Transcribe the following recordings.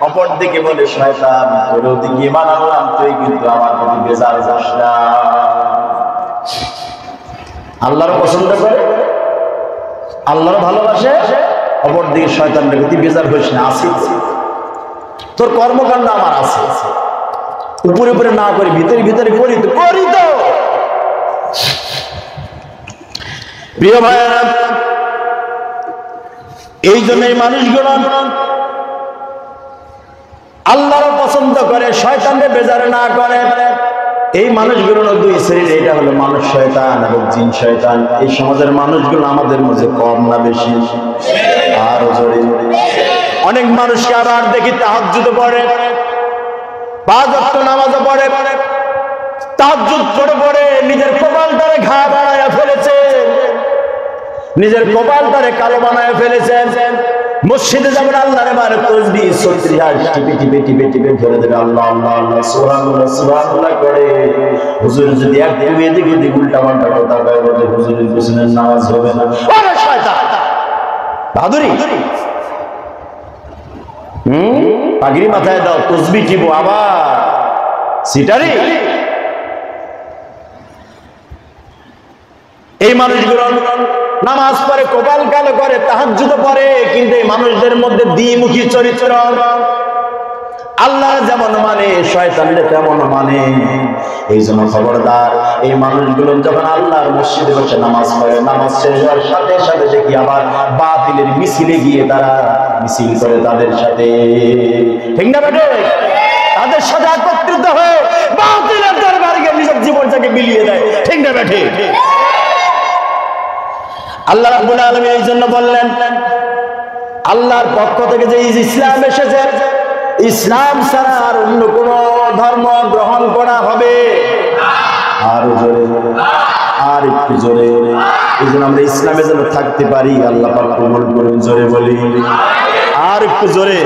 অপরদিকে বলে শয়তান তোর দিকে ঈমান আনলাম, তুই কিন্তু আমার প্রতি বেজার যাস না। আল্লাহর পছন্দ করে, আল্লাহর ভালোবাসে, অপরদিকে শয়তানের প্রতি বেজার হইস না। আসি তোর কর্মকাণ্ড আমার আছে, উপরে উপরে না করি, ভিতরে ভিতরে করি তো করি তো। প্রিয় ভাইরা, এই জন্য এই মানুষগুলো আল্লাহর পছন্দ করে, শয়তানকে বেজার না করে। এই মানুষগুলো দুই শ্রেণীর, এটা হলো মানুষ শয়তান এবং জিন শয়তান। এই সমাজের মানুষগুলো আমাদের মধ্যে কম না বেশি? আরো জোরে। অনেক মানুষকে আবার দেখি তাহাজ্জুদ পড়ে, 5 ওয়াক্ত নামাজও পড়ে, তাহাজ্জুদ পড়ে নিজের কপালটারে ঘা বানায় ফেলেছে, নিজের কপালটারে কালো বানায় ফেলেছেন। মসজিদে যেমন আল্লাহর বারে তাসবিহ 36 টিপে টিপে টিপে টিপে ধরে দেবে আল্লাহ আল্লাহ আল্লাহ সুবহানাল্লাহ সুবহানাল্লাহ করে। হুজুর যদি একটু এদিকে ওদিকে উল্টা পাল্টা কথা বলে, হুজুরের পিছনে নামাজ হবে না। আরে শয়তান বাহাদুরি, পাগড়ি মাথায় দাও, তাসবিহ টিপো, আবার সিটারি। এই মানুষগুলো নামাজ পড়ে, কপাল কালো করে, তাহাজ্জুদ পড়ে, কিন্তু এই মানুষদের মধ্যে দ্বিমুখী চরিত্র। আল্লাহ যেমন মানে, শয়তানরা তেমন মানে। এই জন্য খবরদার, এই মানুষগুলো যখন আল্লাহর মসজিদে বসে নামাজ পড়ে, নামাজ শেষ হওয়ার সাথে সাথে দেখি আবার বাতিলের মিছিলে গিয়ে তারা মিছিল করে তাদের সাথে, ঠিক না বেটে? তাদের সাথে একত্রিত হয়ে বাতিলের দরবারে গিয়ে নিজের জীবনটাকে বিলিয়ে দেয়, ঠিক না বেটে? আল্লাহ রাব্বুল আলামিন এই জন্য বললেন, আল্লাহর পক্ষ থেকে যে ইসলাম এসেছে, ইসলাম ছাড়া আর অন্য কোন ধর্ম গ্রহণ করা হবে আর জোরে, আর একটু জোরে। এই জন্য আমরা ইসলামে যেন থাকতে পারি, আল্লাহ পাক কবুল করুন। জোরে বলি, আর একটু জোরে,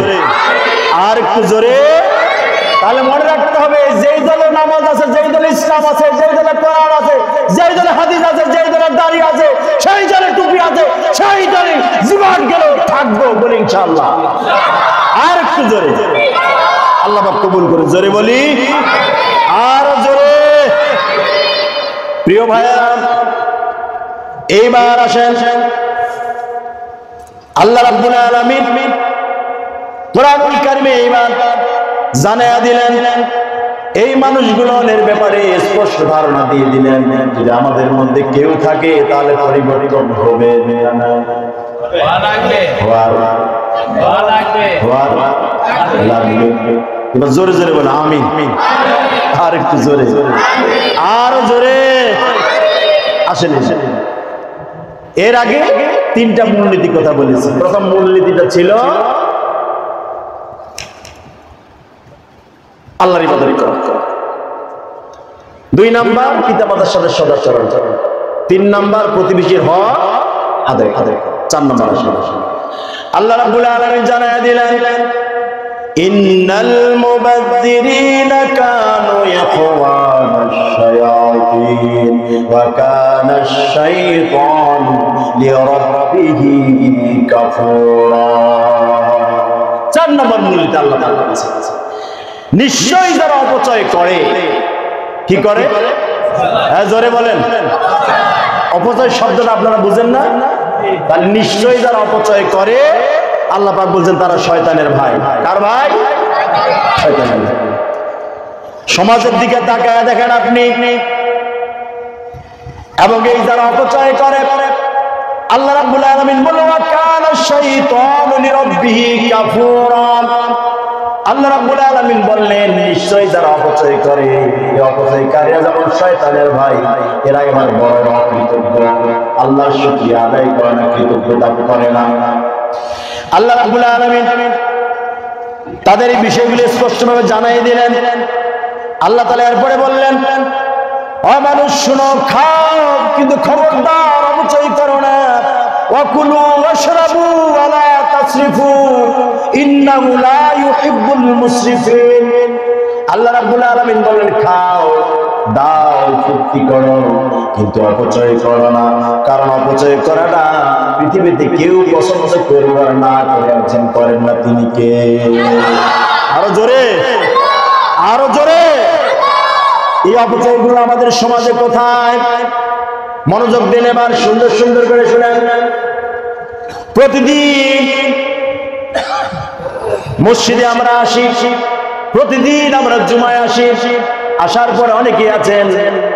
আর একটু জোরে। তাহলে মনে রাখতে হবে, যেই দলে নামাজ আছে, যেই দলে ইসলাম আছে, যেই দলে কোরআন আছে, যেই দলে হাদিস আছে, যেই দলে দাড়ি আছে, সেই দলে টুপি আছে, সেই দলে জীবন গেলেও থাকবো বলি ইনশাআল্লাহ। আর একটু জোরে, আল্লাহ পাক কবুল করে। জোরে বলি, আর জোরে। প্রিয় ভাইরা, এইবার আসেন, আল্লাহ রাব্বুল আলামিন কোরআনুল কারীমে এইবার জানায়া দিলেন, এই মানুষগুলোর ব্যাপারে স্পষ্ট ধারণা দিয়ে দিলেন, যদি আমাদের মধ্যে কেউ থাকে তাহলে পরিবর্তন হবে না, এবার জোরে জোরে বলে আমিন। আর একটু জোরে, আরো জোরে আসেন। এর আগে 3টা মূলনীতি কথা বলেছি। প্রথম মূলনীতিটা ছিল আল্লাহর ইবাদত করা, 2 নাম্বার পিতামাতার সাথে সদাচরণ, 3 নাম্বার প্রতিবেশীর হক আদায় করা, 4 নাম্বার আল্লাহ রাব্বুল আলামিন জানায়া দিলেন, ইন্নাল মুবাযযিরিনা কানু ইখওয়ানাশ শায়াতিন ওয়া কানাশ শাইতানু লিরাব্বিহি কাফুরা। 4 নাম্বার মূলনীতি আল্লাহ তাআলা বলেছেন, নিশ্চয়ই যারা অপচয় করে, কি করে? হ্যাঁ জোরে বলেন। অপচয় শব্দটা আপনারা বুঝেন না? তাহলে নিশ্চয়ই যারা অপচয় করে, আল্লাহ পাক বলছেন তারা শয়তানের ভাই। কার ভাই? শয়তানের ভাই। সমাজের দিকে তাকায় দেখেন আপনি, এবং এই যারা অপচয় করে, আল্লাহ রাব্বুল আলামিন বলেন ওয়া কানা শাইতানু লিরাব্বিহি কাফুরা। আল্লাহ রাব্বুল আলামিন বললেন, নিশ্চয়ই যারা অপচয় করে, এই অপচয়কারীরা যেমন শয়তানের ভাই, এরা এবার বড় অকৃতজ্ঞ, আল্লাহর শুকরিয়া আদায় করে না, কৃতজ্ঞতা করে না। আল্লাহ রাব্বুল আলামিন তাদের এই বিষয়গুলো স্পষ্টভাবে জানাই দিলেন। আল্লাহ তাআলা এরপরে বললেন, ও মানুষ শুনো, খাও, কিন্তু খবরদার অপচয় করো না। ওয়াকুলু ওয়াশরাবু ওয়া লা তাসরিফু ইন্নাহু লা ইউহিব্বুল মুসরিফিন। আল্লাহ রাব্বুল আলামিন বলেন, খাও, দাও, ফুর্তি করো, কিন্তু অপচয় করো না। কারণ অপচয় করাটা পৃথিবীতে কেউ পছন্দ করবে না, করে একজন করেন না, তিনি কে? এই অপচয়গুলো আমাদের সমাজে কোথায়? মনোযোগ দিন, এবার সুন্দর সুন্দর করে শুনেন। প্রতিদিন মসজিদে আমরা আসি, প্রতিদিন আমরা জুমায় আসি, আসার পরে অনেকেই আছেন